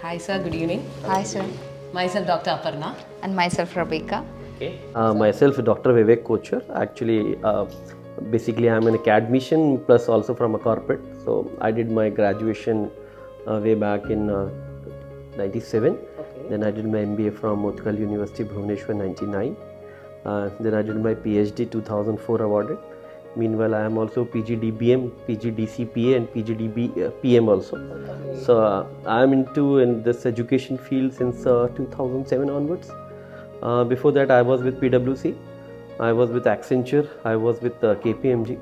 Hi sir, good evening. Hi sir. Myself Dr. Aparna. And myself Rebecca. Okay. Myself, Dr. Vivek Kocher. Actually, basically, I'm an academician plus also from a corporate. So I did my graduation way back in '97. Okay. Then I did my MBA from Utkal University, Bhubaneswar, '99. Then I did my PhD 2004 awarded. Meanwhile, I am also PGDBM, PGDCPA, and PGDBPM also. So I am in this education field since 2007 onwards. Before that, I was with PwC, I was with Accenture, I was with KPMG.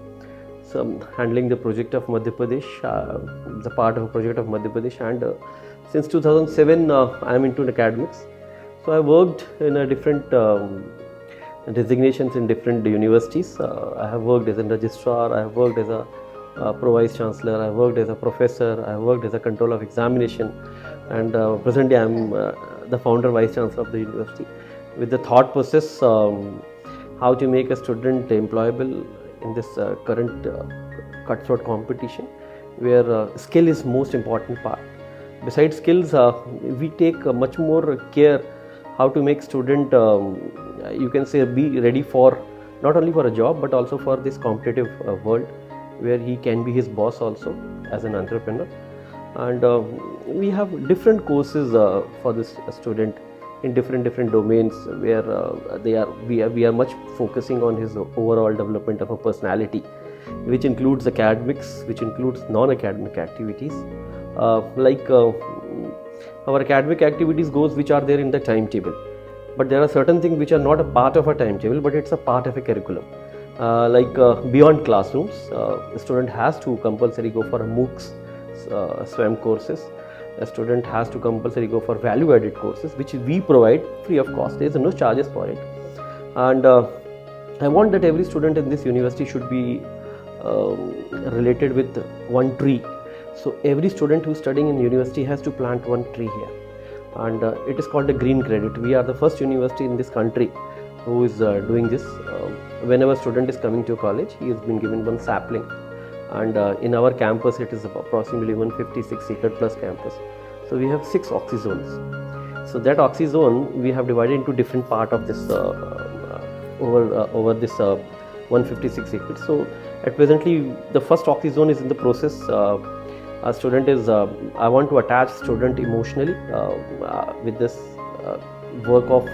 So I'm handling the project of Madhya Pradesh, the part of a project of Madhya Pradesh, and since 2007, I am into academics. So I worked in a different designations in different universities. I have worked as a registrar, I have worked as a pro vice chancellor, I have worked as a professor, I have worked as a control of examination, and presently I am the founder vice chancellor of the university, with the thought process how to make a student employable in this current cutthroat competition, where skill is most important part. Besides skills, we take much more care how to make student you can say be ready for not only for a job but also for this competitive world, where he can be his boss also as an entrepreneur. And we have different courses for this student in different domains, where we are much focusing on his overall development of a personality, which includes academics, which includes non-academic activities, like our academic activities goes which are there in the timetable, but there are certain things which are not a part of a timetable, but it's a part of a curriculum. Like beyond classrooms, the student has to compulsory go for a MOOCs, SWAM courses. A student has to compulsory go for value-added courses, which we provide free of cost. There is no charges for it. And I want that every student in this university should be related with one tree. So every student who is studying in university has to plant one tree here, and it is called a green credit. We are the first university in this country who is doing this. Whenever student is coming to college, he has been given one sapling, and in our campus it is approximately 156 acre plus campus. So we have 6 oxyzones. So that oxyzone we have divided into different part of this over this 156 acres. So at presently the first oxyzone is in the process. A student is I want to attach student emotionally with this work of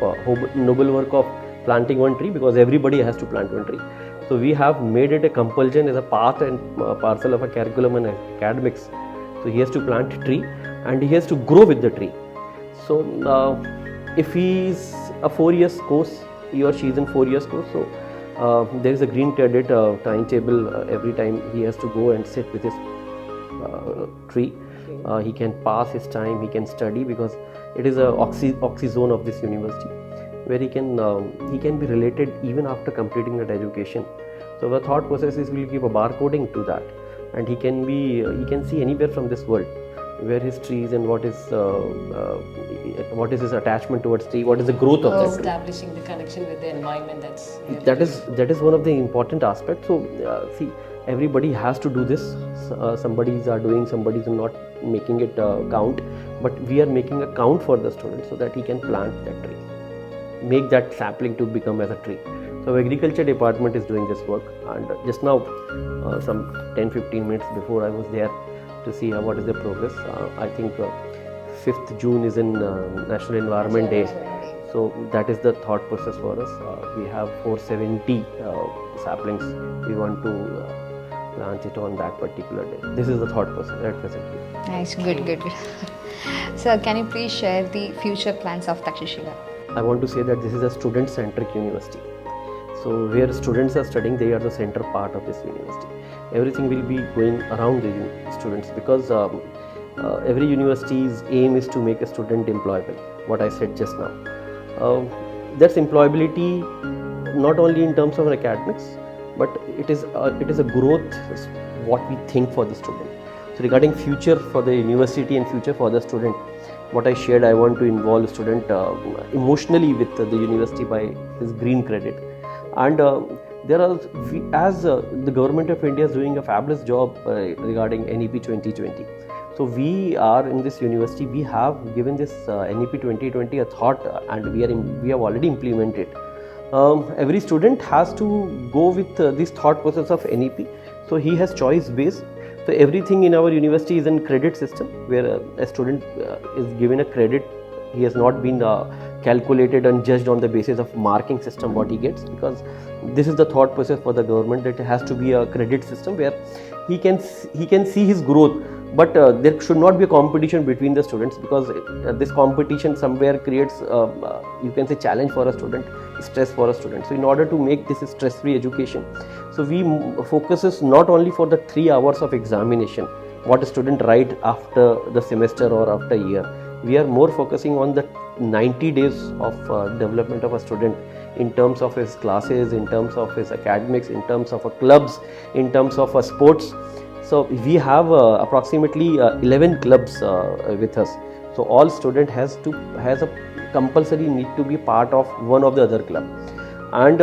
noble work of planting one tree, because everybody has to plant one tree. So we have made it a compulsion as a part and parcel of a curriculum and academics. So he has to plant a tree and he has to grow with the tree. So if he is a 4 years course, he or she is in 4 years course, so there is a green credit timetable. Every time he has to go and sit with his tree. He can pass his time, he can study, because it is a oxyzone of this university, where he can be related even after completing that education. So the thought process is we'll give a barcoding to that, and he can see anywhere from this world where his tree is and what is his attachment towards tree, what is the growth of that tree. Establishing the connection with the environment, that is one of the important aspects. So see, everybody has to do this. Somebody's are doing, somebody's not making it count, but we are making a count for the student so that he can plant that tree, make that sapling to become as a tree. So agriculture department is doing this work, and just now some 10-15 minutes before I was there to see what is the progress. I think 5th June is in National Environment Day. So that is the thought process for us. We have 470 saplings we want to plant it on that particular day. This is the thought process at presently. Nice, good. Sir, can you please share the future plans of Takshashila? I want to say that this is a student-centric university. So where students are studying, they are the center part of this university. Everything will be going around the students, because every university's aim is to make a student employable. What I said just now. That's employability not only in terms of academics, but it is a growth what we think for the student. So regarding future for the university and future for the student, what I shared, I want to involve student emotionally with the university by this green credit. And there are, the government of India is doing a fabulous job regarding NEP 2020. So we are in this university, we have given this NEP 2020 a thought, and we have already implemented. Every student has to go with this thought process of NEP. So he has choice based. So everything in our university is in credit system, where a student is given a credit. He has not been calculated and judged on the basis of marking system what he gets, because this is the thought process for the government, that it has to be a credit system where he can see his growth. But there should not be a competition between the students, because this competition somewhere creates you can say challenge for a student, stress for a student. So in order to make this a stress-free education, so we focuses not only for the 3 hours of examination what a student write after the semester or after a year. We are more focusing on the 90 days of development of a student, in terms of his classes, in terms of his academics, in terms of clubs, in terms of sports. So we have approximately 11 clubs with us. So all student has a compulsory need to be part of one of the other club. And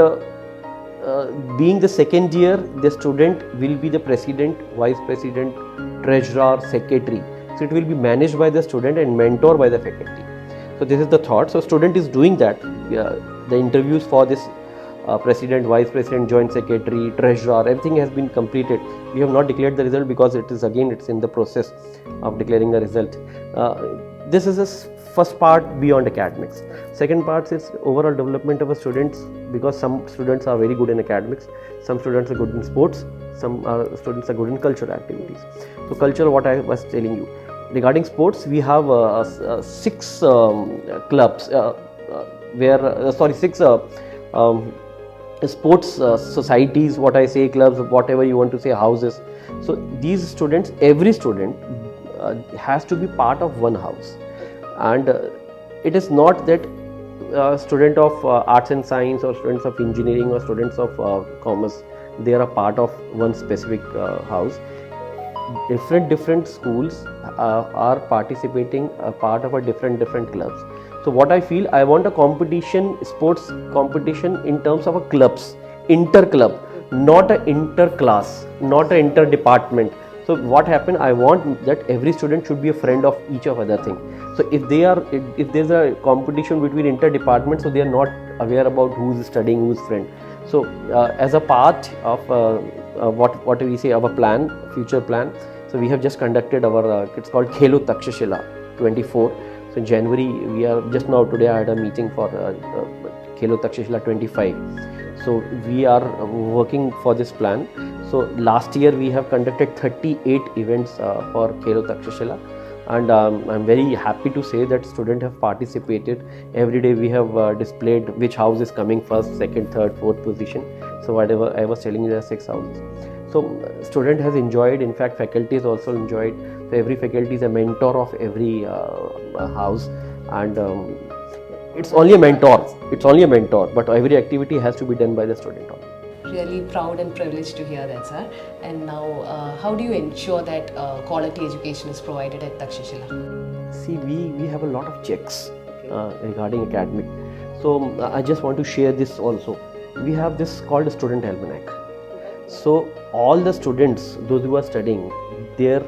being the second year, the student will be the president, vice president, treasurer, secretary. So it will be managed by the student and mentored by the faculty. So this is the thought. So student is doing that. The interviews for this president, vice president, joint secretary, treasurer, everything has been completed. We have not declared the result because it's in the process of declaring a result. This is the first part beyond academics. Second part is overall development of a students, because some students are very good in academics, some students are good in sports, some students are good in cultural activities. So culture, what I was telling you. Regarding sports, we have 6 clubs, six sports societies, what I say, clubs, whatever you want to say, houses. So these students, every student has to be part of one house. And it is not that student of arts and science or students of engineering or students of commerce, they are a part of one specific house. Different schools are participating a part of a different clubs. So what I feel, I want a competition, sports competition in terms of a clubs, inter-club, not a inter-class, not a inter-department. So what happened, I want that every student should be a friend of each of other thing. So if there's a competition between inter-departments, so they are not aware about who's studying, who's friend. So as a part of what we say, our plan, future plan, so we have just conducted our, it's called Takshashila 24. So in January, we are just now, today I had a meeting for Takshashila 25. So we are working for this plan. So last year we have conducted 38 events for Takshashila. And I'm very happy to say that students have participated. Every day we have displayed which house is coming first, second, third, fourth position. So whatever I was telling you, there are 6 houses. So student has enjoyed, in fact faculty has also enjoyed. So every faculty is a mentor of every house, and it's only a mentor, but every activity has to be done by the student only. Really proud and privileged to hear that, sir. And now, how do you ensure that quality education is provided at Takshashila? See, we have a lot of checks regarding academic. So I just want to share this also. We have this called a student almanac. So all the students, those who are studying, their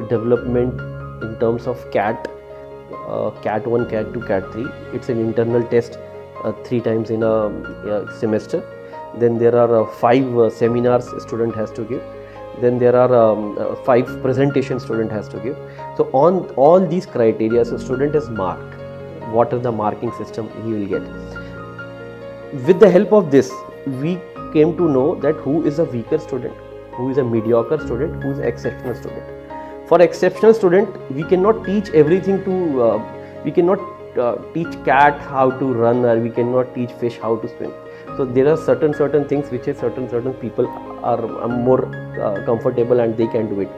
development in terms of CAT 1, CAT 2, CAT 3, it's an internal test 3 times in a semester. Then there are 5 seminars student has to give. Then there are 5 presentations student has to give. So on all these criteria, so student is marked. What is the marking system he will get? With the help of this, we came to know that who is a weaker student, who is a mediocre student, who is an exceptional student. For exceptional student, we cannot teach everything to, we cannot teach cat how to run, or we cannot teach fish how to swim. So there are certain things which is certain people are more comfortable and they can do it.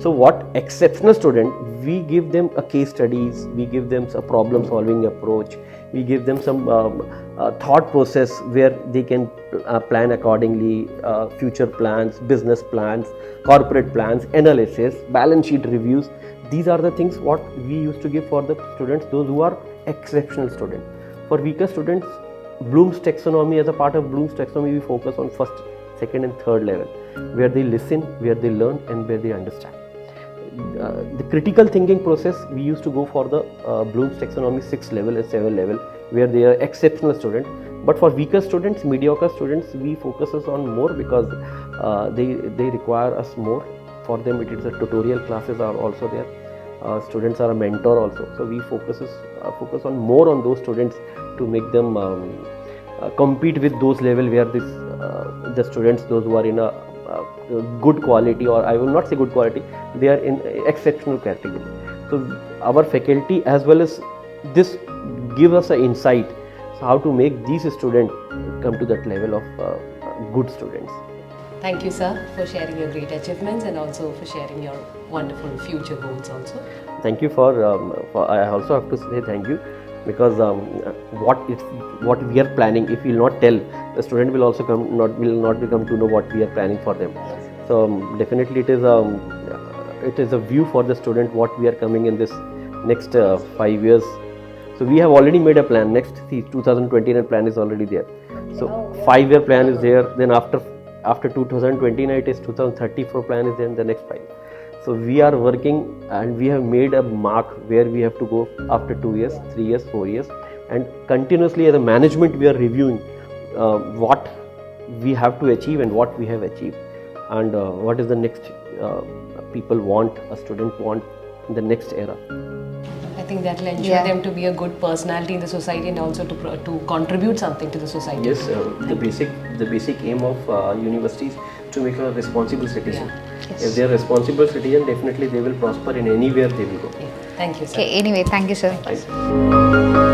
So what exceptional student, we give them a case studies, we give them a problem solving approach, we give them some thought process where they can plan accordingly, future plans, business plans, corporate plans, analysis, balance sheet reviews. These are the things what we used to give for the students, those who are exceptional students. For weaker students, Bloom's taxonomy, as a part of Bloom's taxonomy, we focus on first, second and third level, where they listen, where they learn and where they understand. the critical thinking process, we used to go for the Bloom's taxonomy 6 level and 7 level, where they are exceptional students. But for weaker students, mediocre students, we focuses on more because they require us more. For them, it is the tutorial classes are also there. Students are a mentor also, so we focus on more on those students to make them compete with those level where the students, those who are in a good quality, or I will not say good quality, they are in exceptional category. So our faculty as well as this give us an insight how to make these students come to that level of good students. Thank you, sir, for sharing your great achievements and also for sharing your wonderful future goals also. Thank you for I also have to say thank you, because what we are planning, if we will not tell, the student will also will not become to know what we are planning for them. So definitely it is a view for the student what we are coming in this next 5 years. So we have already made a plan. Next 2029 plan is already there. So 5-year plan is there. Then after 2029 it is 2034 plan is there in the next 5. So we are working and we have made a mark where we have to go after 2 years, 3 years, 4 years, and continuously as a management we are reviewing what we have to achieve and what we have achieved, and what is the next people want, a student want in the next era. I think that will ensure them to be a good personality in the society and also to contribute something to the society. Yes, the basic aim of universities to make a responsible citizen. Yeah. Yes. If they are responsible citizen, definitely they will prosper in anywhere they will go. Yeah. Thank you, sir. Okay, anyway, thank you, sir. Thank you.